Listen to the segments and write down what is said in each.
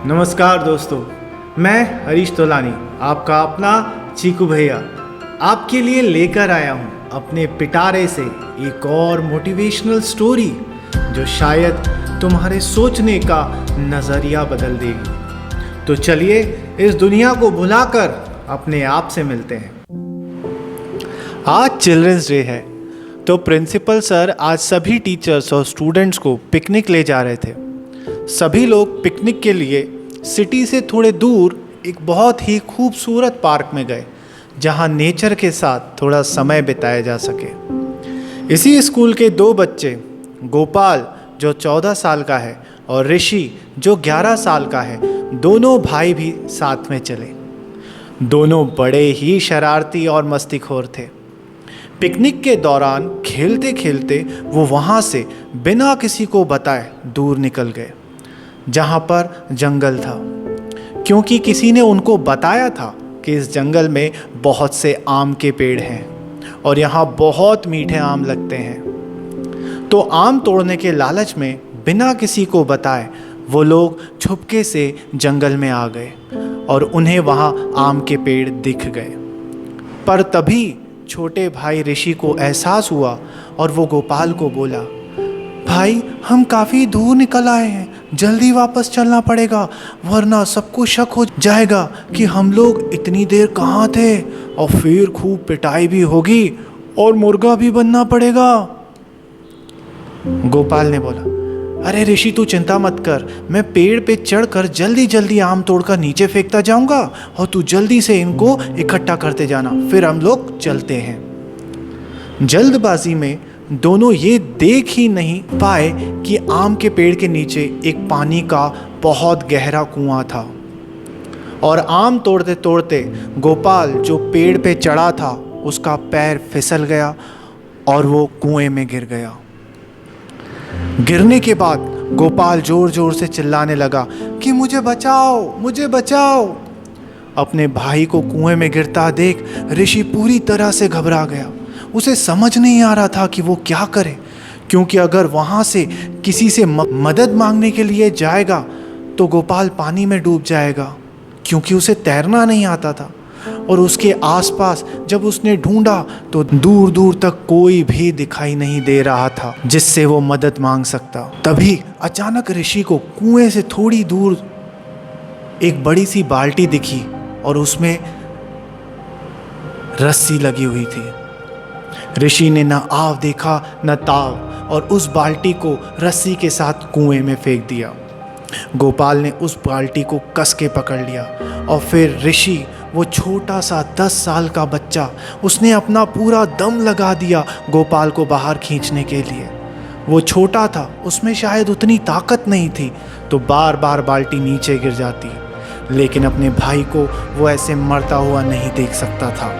नमस्कार दोस्तों, मैं हरीश तोलानी, आपका अपना चीकू भैया, आपके लिए लेकर आया हूँ अपने पिटारे से एक और मोटिवेशनल स्टोरी जो शायद तुम्हारे सोचने का नज़रिया बदल देगी। तो चलिए इस दुनिया को भुलाकर अपने आप से मिलते हैं। आज चिल्ड्रंस डे है, तो प्रिंसिपल सर आज सभी टीचर्स और स्टूडेंट्स को पिकनिक ले जा रहे थे। सभी लोग पिकनिक के लिए सिटी से थोड़े दूर एक बहुत ही खूबसूरत पार्क में गए, जहां नेचर के साथ थोड़ा समय बिताया जा सके। इसी स्कूल के दो बच्चे, गोपाल जो 14 साल का है और ऋषि जो 11 साल का है, दोनों भाई भी साथ में चले। दोनों बड़े ही शरारती और मस्तीखोर थे। पिकनिक के दौरान खेलते खेलते वो वहाँ से बिना किसी को बताए दूर निकल गए, जहाँ पर जंगल था, क्योंकि किसी ने उनको बताया था कि इस जंगल में बहुत से आम के पेड़ हैं और यहाँ बहुत मीठे आम लगते हैं। तो आम तोड़ने के लालच में बिना किसी को बताए वो लोग छुपके से जंगल में आ गए और उन्हें वहाँ आम के पेड़ दिख गए। पर तभी छोटे भाई ऋषि को एहसास हुआ और वो गोपाल को बोला, भाई हम काफ़ी दूर निकल आए हैं, जल्दी वापस चलना पड़ेगा, वरना सबको शक हो जाएगा कि हम लोग इतनी देर कहाँ थे और फिर खूब पिटाई भी होगी और मुर्गा भी बनना पड़ेगा। गोपाल ने बोला, अरे ऋषि तू चिंता मत कर, मैं पेड़ पे चढ़कर जल्दी जल्दी आम तोड़कर नीचे फेंकता जाऊंगा और तू जल्दी से इनको इकट्ठा करते जाना, फिर हम लोग चलते हैं। जल्दबाजी में दोनों ये देख ही नहीं पाए कि आम के पेड़ के नीचे एक पानी का बहुत गहरा कुआं था और आम तोड़ते तोड़ते गोपाल जो पेड़ पे चढ़ा था उसका पैर फिसल गया और वो कुएं में गिर गया। गिरने के बाद गोपाल जोर जोर से चिल्लाने लगा कि मुझे बचाओ, मुझे बचाओ। अपने भाई को कुएं में गिरता देख ऋषि पूरी तरह से घबरा गया। उसे समझ नहीं आ रहा था कि वो क्या करे, क्योंकि अगर वहाँ से किसी से मदद मांगने के लिए जाएगा तो गोपाल पानी में डूब जाएगा, क्योंकि उसे तैरना नहीं आता था। और उसके आसपास जब उसने ढूंढा तो दूर दूर तक कोई भी दिखाई नहीं दे रहा था जिससे वो मदद मांग सकता। तभी अचानक ऋषि को कुएं से थोड़ी दूर एक बड़ी सी बाल्टी दिखी और उसमें रस्सी लगी हुई थी। ऋषि ने न आव देखा न ताव और उस बाल्टी को रस्सी के साथ कुएं में फेंक दिया। गोपाल ने उस बाल्टी को कस के पकड़ लिया और फिर ऋषि, वो छोटा सा 10 साल का बच्चा, उसने अपना पूरा दम लगा दिया गोपाल को बाहर खींचने के लिए। वो छोटा था, उसमें शायद उतनी ताकत नहीं थी, तो बार बार बाल्टी नीचे गिर जाती, लेकिन अपने भाई को वो ऐसे मरता हुआ नहीं देख सकता था।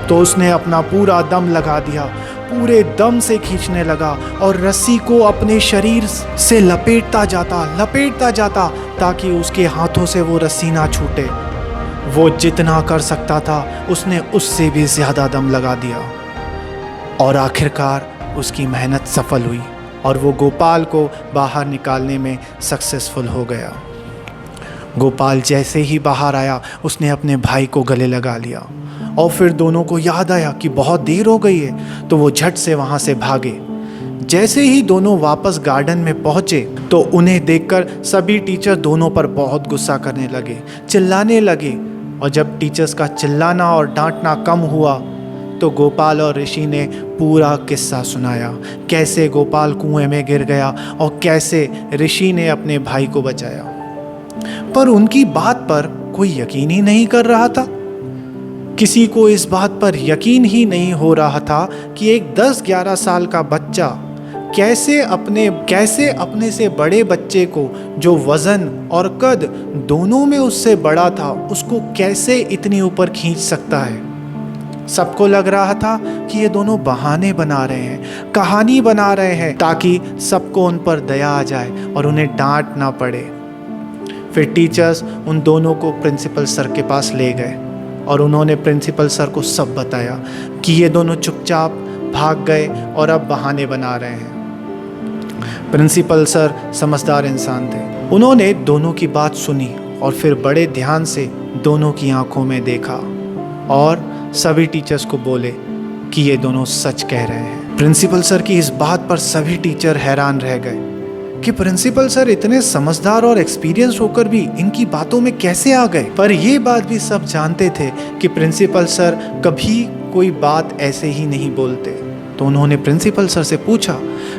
तो उसने अपना पूरा दम लगा दिया, पूरे दम से खींचने लगा और रस्सी को अपने शरीर से लपेटता जाता ताकि उसके हाथों से वो रस्सी ना छूटे। वो जितना कर सकता था उसने उससे भी ज़्यादा दम लगा दिया और आखिरकार उसकी मेहनत सफल हुई और वो गोपाल को बाहर निकालने में सक्सेसफुल हो गया। गोपाल जैसे ही बाहर आया उसने अपने भाई को गले लगा लिया और फिर दोनों को याद आया कि बहुत देर हो गई है, तो वो झट से वहाँ से भागे। जैसे ही दोनों वापस गार्डन में पहुँचे तो उन्हें देखकर सभी टीचर दोनों पर बहुत गुस्सा करने लगे, चिल्लाने लगे। और जब टीचर्स का चिल्लाना और डांटना कम हुआ तो गोपाल और ऋषि ने पूरा किस्सा सुनाया, कैसे गोपाल कुएं में गिर गया और कैसे ऋषि ने अपने भाई को बचाया। पर उनकी बात पर कोई यकीन ही नहीं कर रहा था। किसी को इस बात पर यकीन ही नहीं हो रहा था कि एक 10-11 साल का बच्चा कैसे अपने से बड़े बच्चे को, जो वजन और कद दोनों में उससे बड़ा था, उसको कैसे इतनी ऊपर खींच सकता है। सबको लग रहा था कि ये दोनों बहाने बना रहे हैं, कहानी बना रहे हैं, ताकि सबको उन पर दया आ जाए और उन्हें डांट ना पड़े। फिर टीचर्स उन दोनों को प्रिंसिपल सर के पास ले गए और उन्होंने प्रिंसिपल सर को सब बताया कि ये दोनों चुपचाप भाग गए और अब बहाने बना रहे हैं। प्रिंसिपल सर समझदार इंसान थे, उन्होंने दोनों की बात सुनी और फिर बड़े ध्यान से दोनों की आंखों में देखा और सभी टीचर्स को बोले कि ये दोनों सच कह रहे हैं। प्रिंसिपल सर की इस बात पर सभी टीचर हैरान रह गए कि प्रिंसिपल सर इतने समझदार और एक्सपीरियंस होकर भी इनकी बातों में कैसे आ गए। पर ये बात भी सब जानते थे कि प्रिंसिपल सर कभी कोई बात ऐसे ही नहीं बोलते। तो उन्होंने प्रिंसिपल सर से पूछा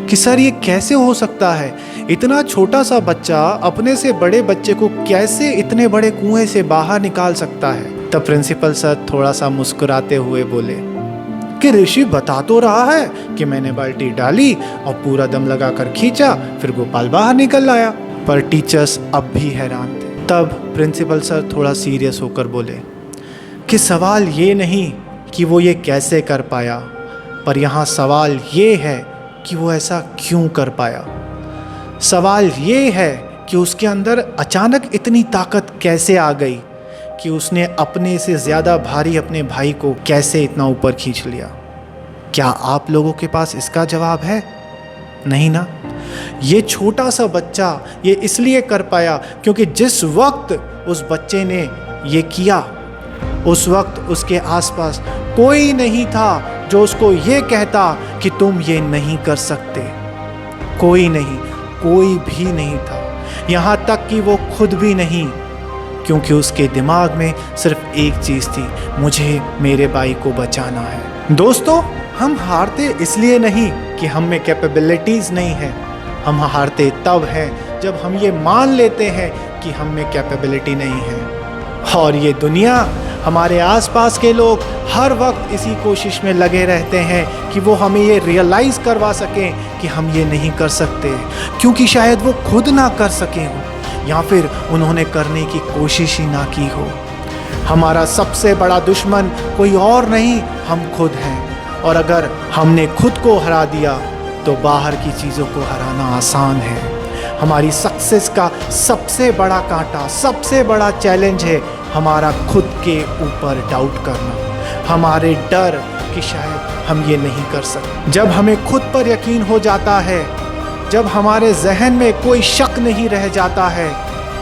कि सर ये कैसे हो सकता है, इतना छोटा सा बच्चा अपने से बड़े बच्चे को कैसे इतने बड़े कुएं से बाहर निकाल सकता है। तब प्रिंसिपल सर थोड़ा सा मुस्कुराते हुए बोले कि ऋषि बता तो रहा है कि मैंने बाल्टी डाली और पूरा दम लगाकर खींचा, फिर गोपाल बाहर निकल आया। पर टीचर्स अब भी हैरान थे। तब प्रिंसिपल सर थोड़ा सीरियस होकर बोले कि सवाल ये नहीं कि वो ये कैसे कर पाया, पर यहाँ सवाल ये है कि वो ऐसा क्यों कर पाया। सवाल ये है कि उसके अंदर अचानक इतनी ताकत कैसे आ गई कि उसने अपने से ज़्यादा भारी अपने भाई को कैसे इतना ऊपर खींच लिया। क्या आप लोगों के पास इसका जवाब है? नहीं ना। ये छोटा सा बच्चा ये इसलिए कर पाया क्योंकि जिस वक्त उस बच्चे ने ये किया उस वक्त उसके आसपास कोई नहीं था जो उसको ये कहता कि तुम ये नहीं कर सकते। कोई नहीं, कोई भी नहीं था, यहाँ तक कि वो खुद भी नहीं, क्योंकि उसके दिमाग में सिर्फ एक चीज़ थी, मुझे मेरे भाई को बचाना है। दोस्तों, हम हारते इसलिए नहीं कि हम में कैपेबिलिटीज़ नहीं है, हम हारते तब है जब हम ये मान लेते हैं कि हम में कैपेबिलिटी नहीं है। और ये दुनिया, हमारे आसपास के लोग हर वक्त इसी कोशिश में लगे रहते हैं कि वो हमें ये रियलाइज़ करवा सकें कि हम ये नहीं कर सकते, क्योंकि शायद वो खुद ना कर सके हो या फिर उन्होंने करने की कोशिश ही ना की हो। हमारा सबसे बड़ा दुश्मन कोई और नहीं, हम खुद हैं। और अगर हमने खुद को हरा दिया तो बाहर की चीज़ों को हराना आसान है। हमारी सक्सेस का सबसे बड़ा कांटा, सबसे बड़ा चैलेंज है हमारा खुद के ऊपर डाउट करना, हमारे डर कि शायद हम ये नहीं कर सकते। जब हमें खुद पर यकीन हो जाता है, जब हमारे जहन में कोई शक नहीं रह जाता है,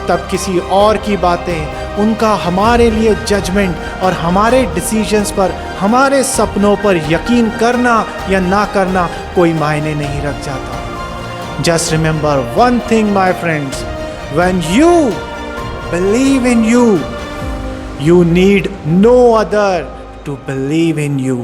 तब किसी और की बातें, उनका हमारे लिए जजमेंट और हमारे डिसीजंस पर, हमारे सपनों पर यकीन करना या ना करना कोई मायने नहीं रख जाता। Just remember one thing, my friends, when you believe in you, you need no other to believe in you.